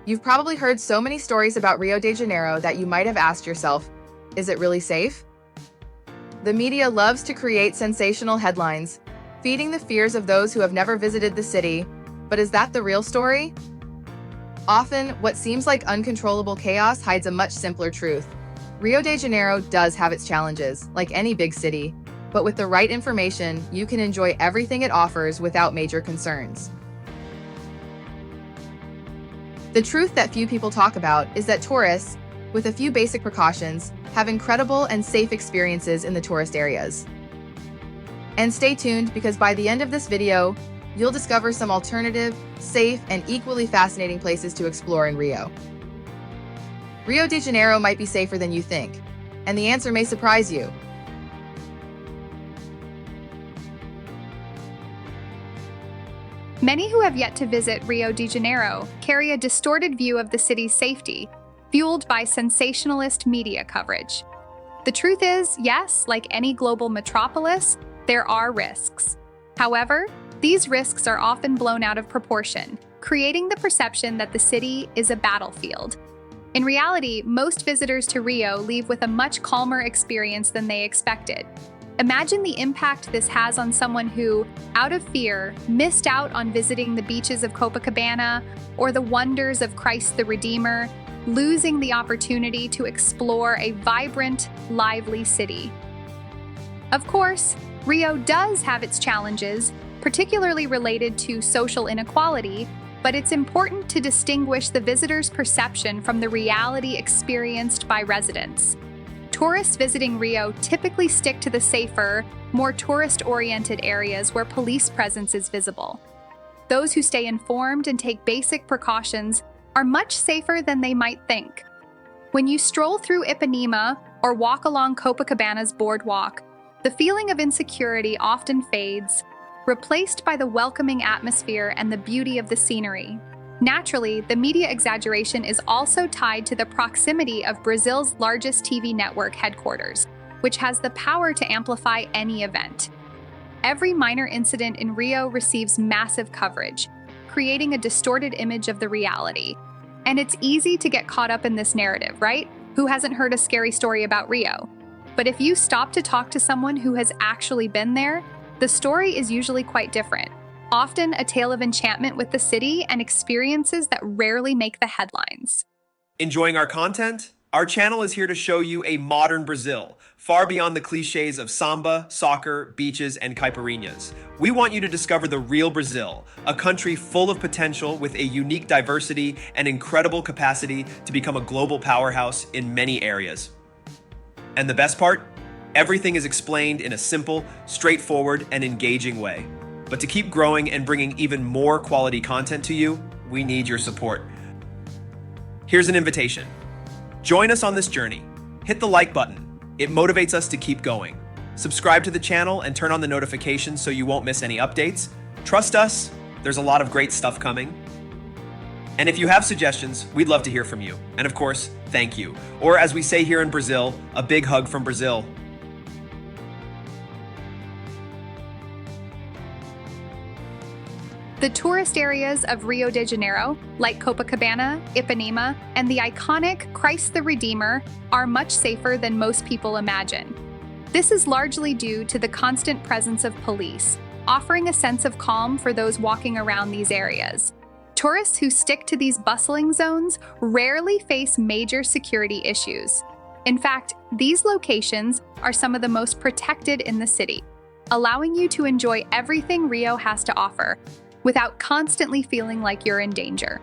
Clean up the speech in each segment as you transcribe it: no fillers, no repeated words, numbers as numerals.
You've probably heard so many stories about Rio de Janeiro that you might have asked yourself, is it really safe? The media loves to create sensational headlines, feeding the fears of those who have never visited the city. But is that the real story? Often, what seems like uncontrollable chaos hides a much simpler truth. Rio de Janeiro does have its challenges, like any big city, but with the right information, you can enjoy everything it offers without major concerns. The truth that few people talk about is that tourists, with a few basic precautions, have incredible and safe experiences in the tourist areas. And stay tuned because by the end of this video, you'll discover some alternative, safe, and equally fascinating places to explore in Rio. Rio de Janeiro might be safer than you think, and the answer may surprise you. Many who have yet to visit Rio de Janeiro carry a distorted view of the city's safety, fueled by sensationalist media coverage. The truth is, yes, like any global metropolis, there are risks. However, these risks are often blown out of proportion, creating the perception that the city is a battlefield. In reality, most visitors to Rio leave with a much calmer experience than they expected. Imagine the impact this has on someone who, out of fear, missed out on visiting the beaches of Copacabana or the wonders of Christ the Redeemer, losing the opportunity to explore a vibrant, lively city. Of course, Rio does have its challenges, particularly related to social inequality, but it's important to distinguish the visitor's perception from the reality experienced by residents. Tourists visiting Rio typically stick to the safer, more tourist-oriented areas where police presence is visible. Those who stay informed and take basic precautions are much safer than they might think. When you stroll through Ipanema or walk along Copacabana's boardwalk, the feeling of insecurity often fades, replaced by the welcoming atmosphere and the beauty of the scenery. Naturally, the media exaggeration is also tied to the proximity of Brazil's largest TV network headquarters, which has the power to amplify any event. Every minor incident in Rio receives massive coverage, creating a distorted image of the reality. And it's easy to get caught up in this narrative, right? Who hasn't heard a scary story about Rio? But if you stop to talk to someone who has actually been there, the story is usually quite different. Often a tale of enchantment with the city and experiences that rarely make the headlines. Enjoying our content? Our channel is here to show you a modern Brazil, far beyond the cliches of samba, soccer, beaches, and caipirinhas. We want you to discover the real Brazil, a country full of potential with a unique diversity and incredible capacity to become a global powerhouse in many areas. And the best part? Everything is explained in a simple, straightforward, and engaging way. But to keep growing and bringing even more quality content to you, we need your support. Here's an invitation. Join us on this journey. Hit the like button. It motivates us to keep going. Subscribe to the channel and turn on the notifications so you won't miss any updates. Trust us, there's a lot of great stuff coming. And if you have suggestions, we'd love to hear from you. And of course, thank you. Or as we say here in Brazil, a big hug from Brazil. The tourist areas of Rio de Janeiro, like Copacabana, Ipanema, and the iconic Christ the Redeemer, are much safer than most people imagine. This is largely due to the constant presence of police, offering a sense of calm for those walking around these areas. Tourists who stick to these bustling zones rarely face major security issues. In fact, these locations are some of the most protected in the city, allowing you to enjoy everything Rio has to offer, without constantly feeling like you're in danger.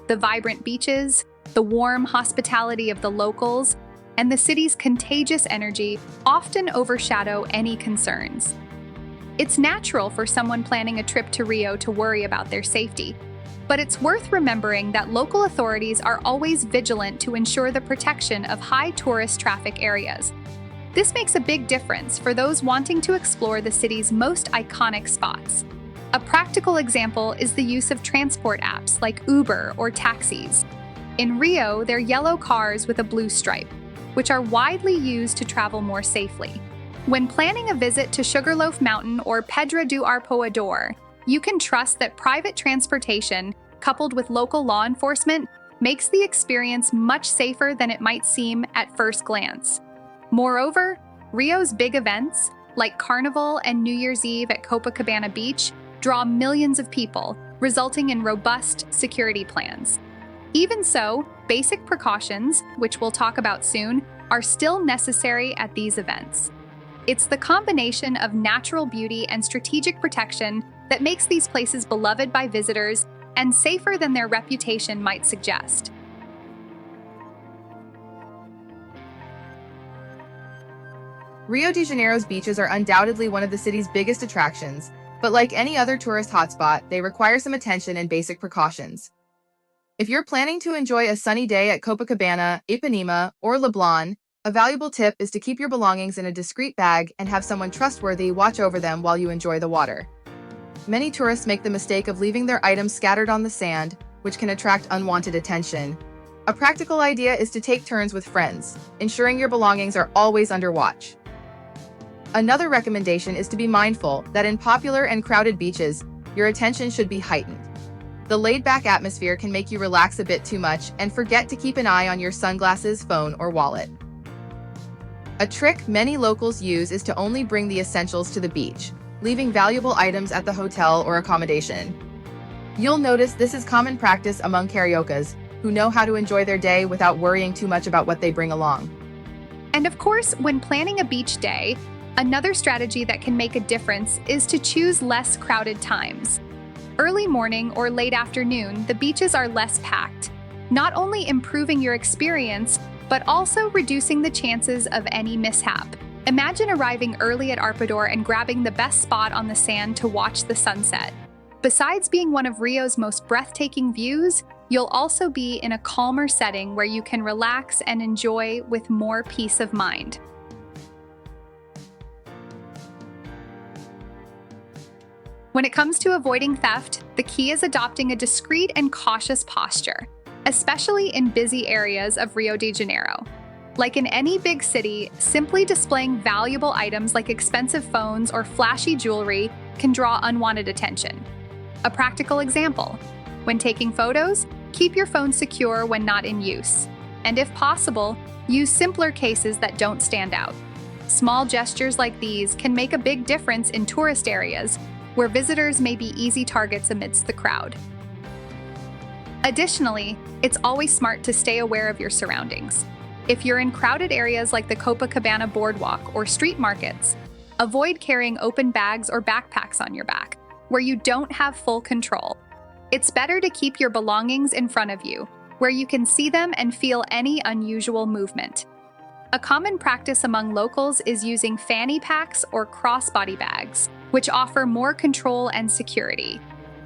The vibrant beaches, the warm hospitality of the locals, and the city's contagious energy often overshadow any concerns. It's natural for someone planning a trip to Rio to worry about their safety, but it's worth remembering that local authorities are always vigilant to ensure the protection of high tourist traffic areas. This makes a big difference for those wanting to explore the city's most iconic spots. A practical example is the use of transport apps like Uber or taxis. In Rio, they're yellow cars with a blue stripe, which are widely used to travel more safely. When planning a visit to Sugarloaf Mountain or Pedra do Arpoador, you can trust that private transportation coupled with local law enforcement, makes the experience much safer than it might seem at first glance. Moreover, Rio's big events, like Carnival and New Year's Eve at Copacabana Beach, draw millions of people, resulting in robust security plans. Even so, basic precautions, which we'll talk about soon, are still necessary at these events. It's the combination of natural beauty and strategic protection that makes these places beloved by visitors and safer than their reputation might suggest. Rio de Janeiro's beaches are undoubtedly one of the city's biggest attractions, but like any other tourist hotspot, they require some attention and basic precautions. If you're planning to enjoy a sunny day at Copacabana, Ipanema, or Leblon, a valuable tip is to keep your belongings in a discreet bag and have someone trustworthy watch over them while you enjoy the water. Many tourists make the mistake of leaving their items scattered on the sand, which can attract unwanted attention. A practical idea is to take turns with friends, ensuring your belongings are always under watch. Another recommendation is to be mindful that in popular and crowded beaches, your attention should be heightened. The laid-back atmosphere can make you relax a bit too much and forget to keep an eye on your sunglasses, phone, or wallet. A trick many locals use is to only bring the essentials to the beach, leaving valuable items at the hotel or accommodation. You'll notice this is common practice among karaokas, who know how to enjoy their day without worrying too much about what they bring along. And of course, when planning a beach day, another strategy that can make a difference is to choose less crowded times. Early morning or late afternoon, the beaches are less packed, not only improving your experience, but also reducing the chances of any mishap. Imagine arriving early at Arpoador and grabbing the best spot on the sand to watch the sunset. Besides being one of Rio's most breathtaking views, you'll also be in a calmer setting where you can relax and enjoy with more peace of mind. When it comes to avoiding theft, the key is adopting a discreet and cautious posture, especially in busy areas of Rio de Janeiro. Like in any big city, simply displaying valuable items like expensive phones or flashy jewelry can draw unwanted attention. A practical example: when taking photos, keep your phone secure when not in use. And if possible, use simpler cases that don't stand out. Small gestures like these can make a big difference in tourist areas, where visitors may be easy targets amidst the crowd. Additionally, it's always smart to stay aware of your surroundings. If you're in crowded areas like the Copacabana boardwalk or street markets, avoid carrying open bags or backpacks on your back, where you don't have full control. It's better to keep your belongings in front of you, where you can see them and feel any unusual movement. A common practice among locals is using fanny packs or crossbody bags, which offer more control and security.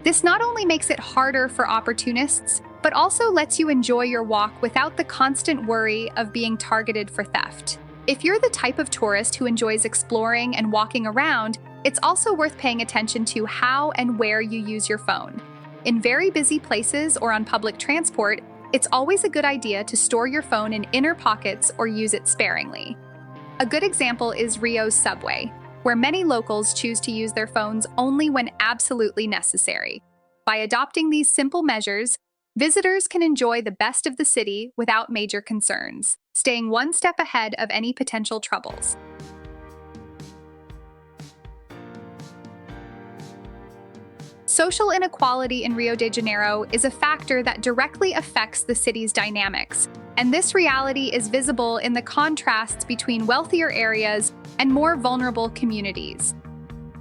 This not only makes it harder for opportunists, but also lets you enjoy your walk without the constant worry of being targeted for theft. If you're the type of tourist who enjoys exploring and walking around, it's also worth paying attention to how and where you use your phone. In very busy places or on public transport, it's always a good idea to store your phone in inner pockets or use it sparingly. A good example is Rio's subway, where many locals choose to use their phones only when absolutely necessary. By adopting these simple measures, visitors can enjoy the best of the city without major concerns, staying one step ahead of any potential troubles. Social inequality in Rio de Janeiro is a factor that directly affects the city's dynamics, and this reality is visible in the contrasts between wealthier areas and more vulnerable communities.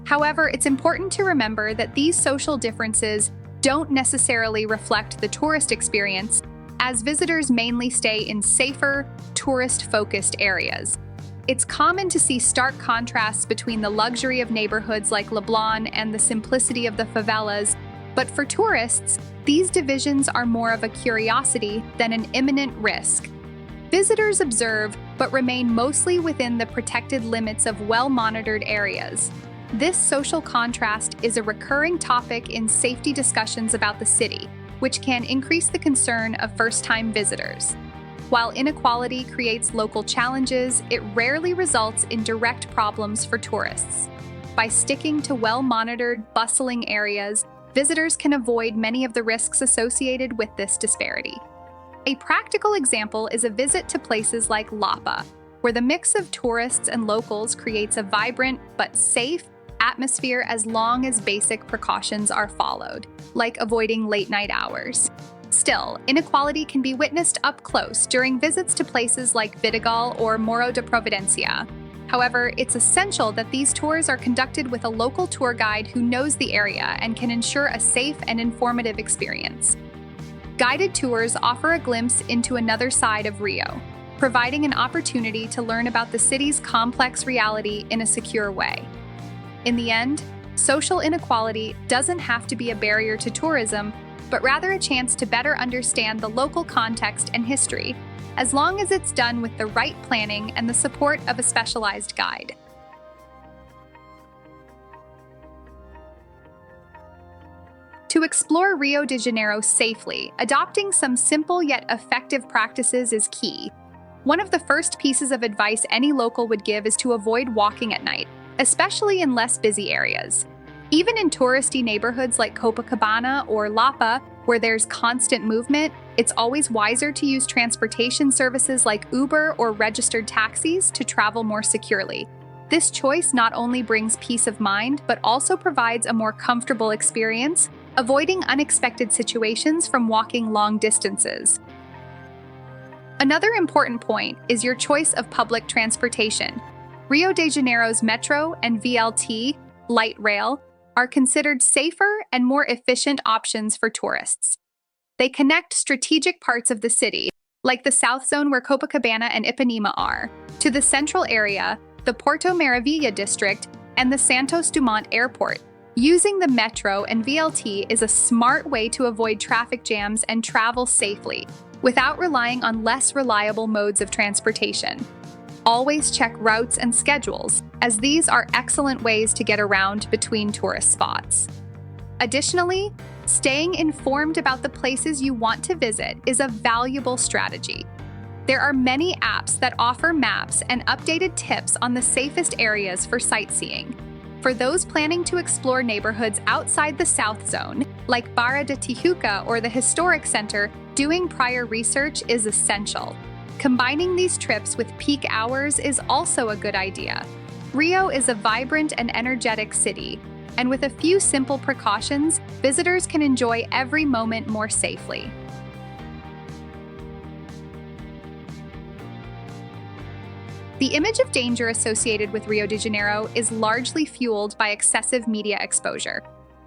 However, it's important to remember that these social differences don't necessarily reflect the tourist experience, as visitors mainly stay in safer, tourist-focused areas. It's common to see stark contrasts between the luxury of neighborhoods like Leblon and the simplicity of the favelas, but for tourists, these divisions are more of a curiosity than an imminent risk. Visitors observe, but remain mostly within the protected limits of well-monitored areas. This social contrast is a recurring topic in safety discussions about the city, which can increase the concern of first-time visitors. While inequality creates local challenges, it rarely results in direct problems for tourists. By sticking to well-monitored, bustling areas, visitors can avoid many of the risks associated with this disparity. A practical example is a visit to places like Lapa, where the mix of tourists and locals creates a vibrant but safe atmosphere as long as basic precautions are followed, like avoiding late-night hours. Still, inequality can be witnessed up close during visits to places like Vidigal or Morro de Providencia. However, it's essential that these tours are conducted with a local tour guide who knows the area and can ensure a safe and informative experience. Guided tours offer a glimpse into another side of Rio, providing an opportunity to learn about the city's complex reality in a secure way. In the end, social inequality doesn't have to be a barrier to tourism, but rather a chance to better understand the local context and history, as long as it's done with the right planning and the support of a specialized guide. To explore Rio de Janeiro safely, adopting some simple yet effective practices is key. One of the first pieces of advice any local would give is to avoid walking at night, especially in less busy areas. Even in touristy neighborhoods like Copacabana or Lapa, where there's constant movement, it's always wiser to use transportation services like Uber or registered taxis to travel more securely. This choice not only brings peace of mind, but also provides a more comfortable experience, avoiding unexpected situations from walking long distances. Another important point is your choice of public transportation. Rio de Janeiro's metro and VLT, light rail, are considered safer and more efficient options for tourists. They connect strategic parts of the city, like the South Zone where Copacabana and Ipanema are, to the central area, the Porto Maravilha district, and the Santos Dumont Airport. Using the metro and VLT is a smart way to avoid traffic jams and travel safely, without relying on less reliable modes of transportation. Always check routes and schedules, as these are excellent ways to get around between tourist spots. Additionally, staying informed about the places you want to visit is a valuable strategy. There are many apps that offer maps and updated tips on the safest areas for sightseeing. For those planning to explore neighborhoods outside the South Zone, like Barra de Tijuca or the Historic Center, doing prior research is essential. Combining these trips with peak hours is also a good idea. Rio is a vibrant and energetic city, and with a few simple precautions, visitors can enjoy every moment more safely. The image of danger associated with Rio de Janeiro is largely fueled by excessive media exposure.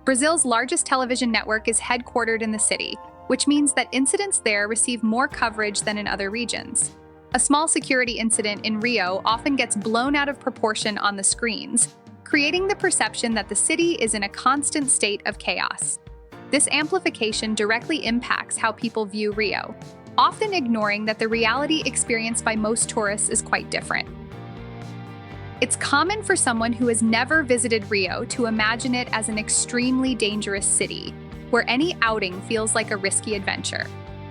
Brazil's largest television network is headquartered in the city, which means that incidents there receive more coverage than in other regions. A small security incident in Rio often gets blown out of proportion on the screens, creating the perception that the city is in a constant state of chaos. This amplification directly impacts how people view Rio, often ignoring that the reality experienced by most tourists is quite different. It's common for someone who has never visited Rio to imagine it as an extremely dangerous city, where any outing feels like a risky adventure.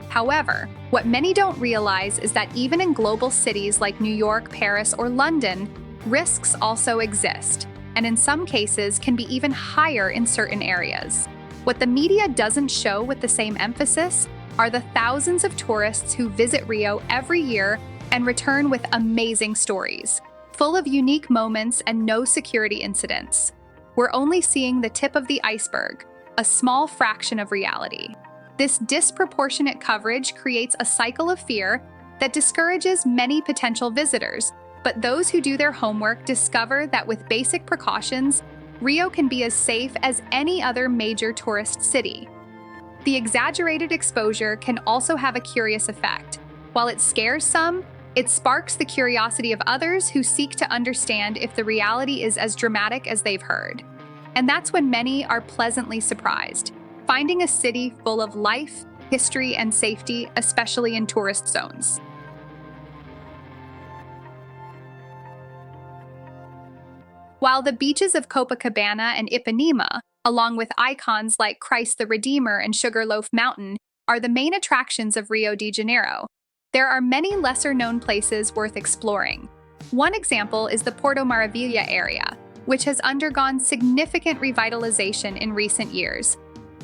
However, what many don't realize is that even in global cities like New York, Paris, or London, risks also exist, and in some cases can be even higher in certain areas. What the media doesn't show with the same emphasis are the thousands of tourists who visit Rio every year and return with amazing stories, full of unique moments and no security incidents. We're only seeing the tip of the iceberg, a small fraction of reality. This disproportionate coverage creates a cycle of fear that discourages many potential visitors, but those who do their homework discover that with basic precautions, Rio can be as safe as any other major tourist city. The exaggerated exposure can also have a curious effect. While it scares some, it sparks the curiosity of others who seek to understand if the reality is as dramatic as they've heard. And that's when many are pleasantly surprised, finding a city full of life, history, and safety, especially in tourist zones. While the beaches of Copacabana and Ipanema, along with icons like Christ the Redeemer and Sugarloaf Mountain, are the main attractions of Rio de Janeiro, there are many lesser-known places worth exploring. One example is the Porto Maravilha area, which has undergone significant revitalization in recent years.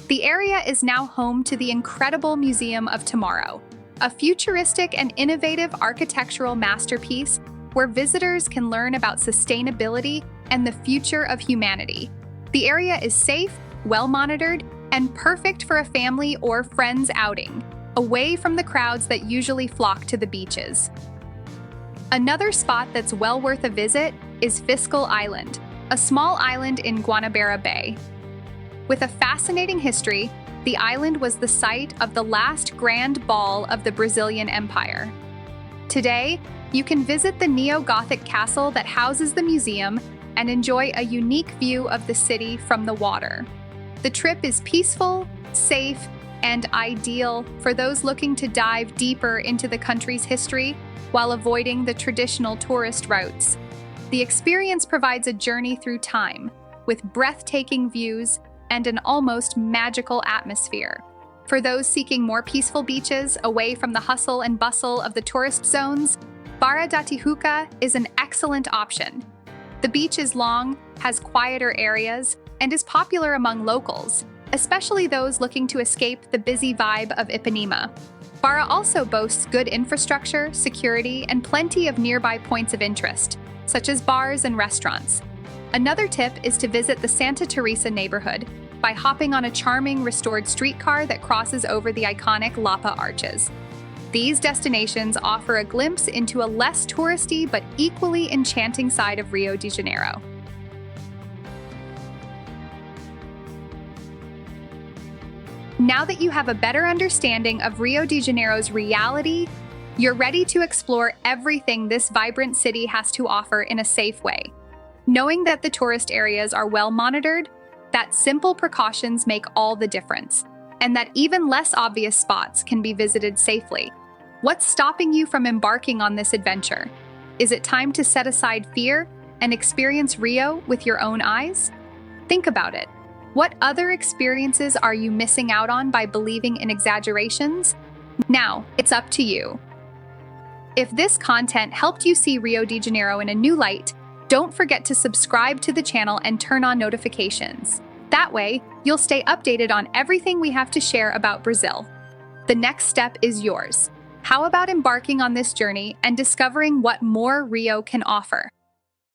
The area is now home to the incredible Museum of Tomorrow, a futuristic and innovative architectural masterpiece where visitors can learn about sustainability and the future of humanity. The area is safe, well-monitored, and perfect for a family or friends outing, away from the crowds that usually flock to the beaches. Another spot that's well worth a visit is Fiscal Island, a small island in Guanabara Bay. With a fascinating history, the island was the site of the last grand ball of the Brazilian Empire. Today, you can visit the neo-Gothic castle that houses the museum and enjoy a unique view of the city from the water. The trip is peaceful, safe, and ideal for those looking to dive deeper into the country's history while avoiding the traditional tourist routes. The experience provides a journey through time, with breathtaking views and an almost magical atmosphere. For those seeking more peaceful beaches away from the hustle and bustle of the tourist zones, Barra da Tijuca is an excellent option. The beach is long, has quieter areas, and is popular among locals, especially those looking to escape the busy vibe of Ipanema. Barra also boasts good infrastructure, security, and plenty of nearby points of interest, such as bars and restaurants. Another tip is to visit the Santa Teresa neighborhood by hopping on a charming restored streetcar that crosses over the iconic Lapa Arches. These destinations offer a glimpse into a less touristy but equally enchanting side of Rio de Janeiro. Now that you have a better understanding of Rio de Janeiro's reality, you're ready to explore everything this vibrant city has to offer in a safe way. Knowing that the tourist areas are well monitored, that simple precautions make all the difference, and that even less obvious spots can be visited safely. What's stopping you from embarking on this adventure? Is it time to set aside fear and experience Rio with your own eyes? Think about it. What other experiences are you missing out on by believing in exaggerations? Now, it's up to you. If this content helped you see Rio de Janeiro in a new light, don't forget to subscribe to the channel and turn on notifications. That way, you'll stay updated on everything we have to share about Brazil. The next step is yours. How about embarking on this journey and discovering what more Rio can offer?